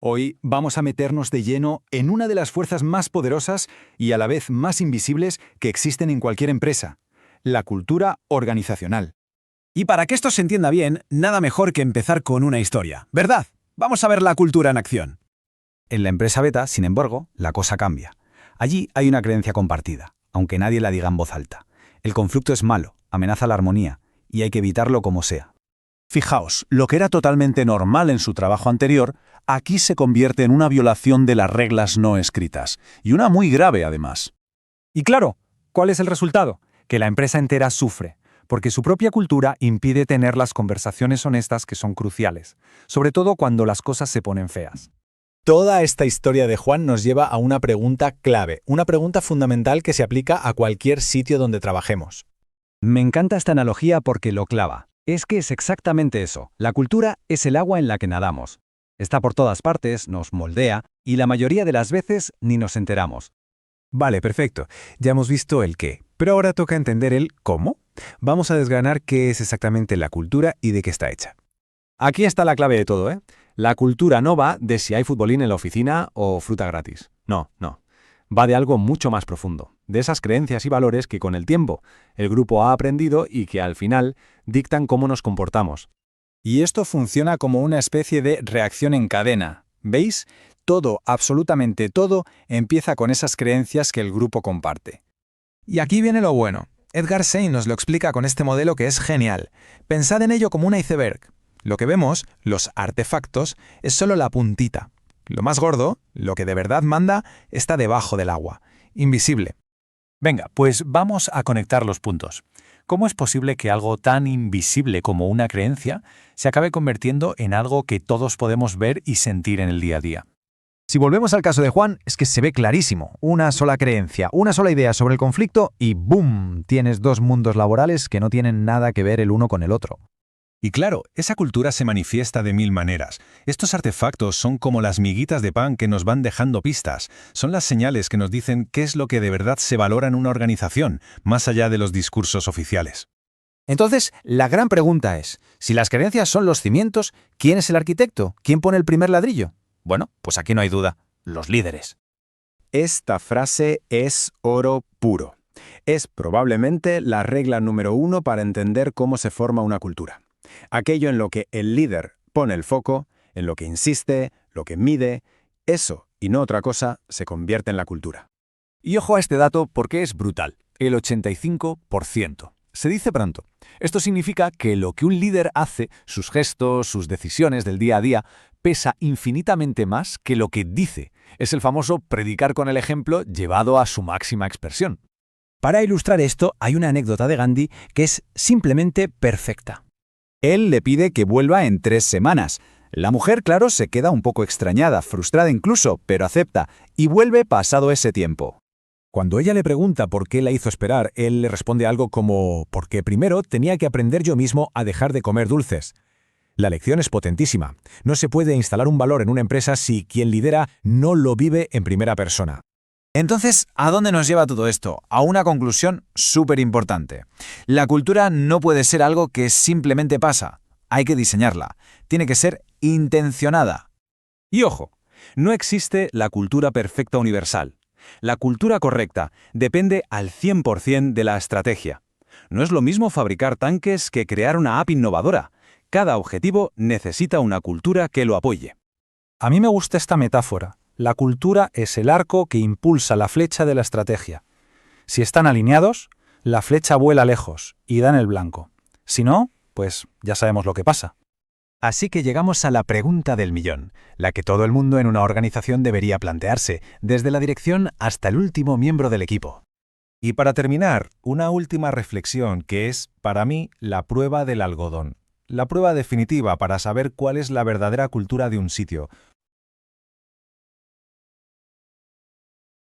Hoy vamos a meternos de lleno en una de las fuerzas más poderosas y a la vez más invisibles que existen en cualquier empresa, la cultura organizacional. Y para que esto se entienda bien, nada mejor que empezar con una historia, ¿verdad? Vamos a ver la cultura en acción. En la empresa beta, sin embargo, la cosa cambia. Allí hay una creencia compartida, aunque nadie la diga en voz alta. El conflicto es malo, amenaza la armonía, y hay que evitarlo como sea. Fijaos, lo que era totalmente normal en su trabajo anterior, aquí se convierte en una violación de las reglas no escritas, y una muy grave además. Y claro, ¿cuál es el resultado? Que la empresa entera sufre, porque su propia cultura impide tener las conversaciones honestas que son cruciales, sobre todo cuando las cosas se ponen feas. Toda esta historia de Juan nos lleva a una pregunta clave, una pregunta fundamental que se aplica a cualquier sitio donde trabajemos. Me encanta esta analogía porque lo clava. Es que es exactamente eso. La cultura es el agua en la que nadamos. Está por todas partes, nos moldea, y la mayoría de las veces ni nos enteramos. Vale, perfecto. Ya hemos visto el qué, pero ahora toca entender el cómo. Vamos a desgranar qué es exactamente la cultura y de qué está hecha. Aquí está la clave de todo, ¿eh? La cultura no va de si hay futbolín en la oficina o fruta gratis. No. Va de algo mucho más profundo, de esas creencias y valores que con el tiempo el grupo ha aprendido y que al final dictan cómo nos comportamos. Y esto funciona como una especie de reacción en cadena. ¿Veis? Todo, absolutamente todo, empieza con esas creencias que el grupo comparte. Y aquí viene lo bueno. Edgar Sein nos lo explica con este modelo que es genial. Pensad en ello como un iceberg. Lo que vemos, los artefactos, es solo la puntita. Lo más gordo, lo que de verdad manda, está debajo del agua, invisible. Venga, pues vamos a conectar los puntos. ¿Cómo es posible que algo tan invisible como una creencia se acabe convirtiendo en algo que todos podemos ver y sentir en el día a día? Si volvemos al caso de Juan, es que se ve clarísimo. Una sola creencia, una sola idea sobre el conflicto y ¡boom! Tienes dos mundos laborales que no tienen nada que ver el uno con el otro. Y claro, esa cultura se manifiesta de mil maneras. Estos artefactos son como las miguitas de pan que nos van dejando pistas. Son las señales que nos dicen qué es lo que de verdad se valora en una organización, más allá de los discursos oficiales. Entonces, la gran pregunta es, si las creencias son los cimientos, ¿quién es el arquitecto? ¿Quién pone el primer ladrillo? Bueno, pues aquí no hay duda, los líderes. Esta frase es oro puro. Es probablemente la regla número 1 para entender cómo se forma una cultura. Aquello en lo que el líder pone el foco, en lo que insiste, lo que mide, eso y no otra cosa se convierte en la cultura. Y ojo a este dato porque es brutal, el 85%. Se dice pronto. Esto significa que lo que un líder hace, sus gestos, sus decisiones del día a día, pesa infinitamente más que lo que dice. Es el famoso predicar con el ejemplo llevado a su máxima expresión. Para ilustrar esto, hay una anécdota de Gandhi que es simplemente perfecta. Él le pide que vuelva en 3 semanas. La mujer, claro, se queda un poco extrañada, frustrada incluso, pero acepta, y vuelve pasado ese tiempo. Cuando ella le pregunta por qué la hizo esperar, él le responde algo como «porque primero tenía que aprender yo mismo a dejar de comer dulces». La lección es potentísima. No se puede instalar un valor en una empresa si quien lidera no lo vive en primera persona. Entonces, ¿a dónde nos lleva todo esto? A una conclusión súper importante. La cultura no puede ser algo que simplemente pasa. Hay que diseñarla. Tiene que ser intencionada. Y ojo, no existe la cultura perfecta universal. La cultura correcta depende al 100% de la estrategia. No es lo mismo fabricar tanques que crear una app innovadora. Cada objetivo necesita una cultura que lo apoye. A mí me gusta esta metáfora. La cultura es el arco que impulsa la flecha de la estrategia. Si están alineados, la flecha vuela lejos y da en el blanco. Si no, pues ya sabemos lo que pasa. Así que llegamos a la pregunta del millón, la que todo el mundo en una organización debería plantearse, desde la dirección hasta el último miembro del equipo. Y para terminar, una última reflexión que es, para mí, la prueba del algodón. La prueba definitiva para saber cuál es la verdadera cultura de un sitio,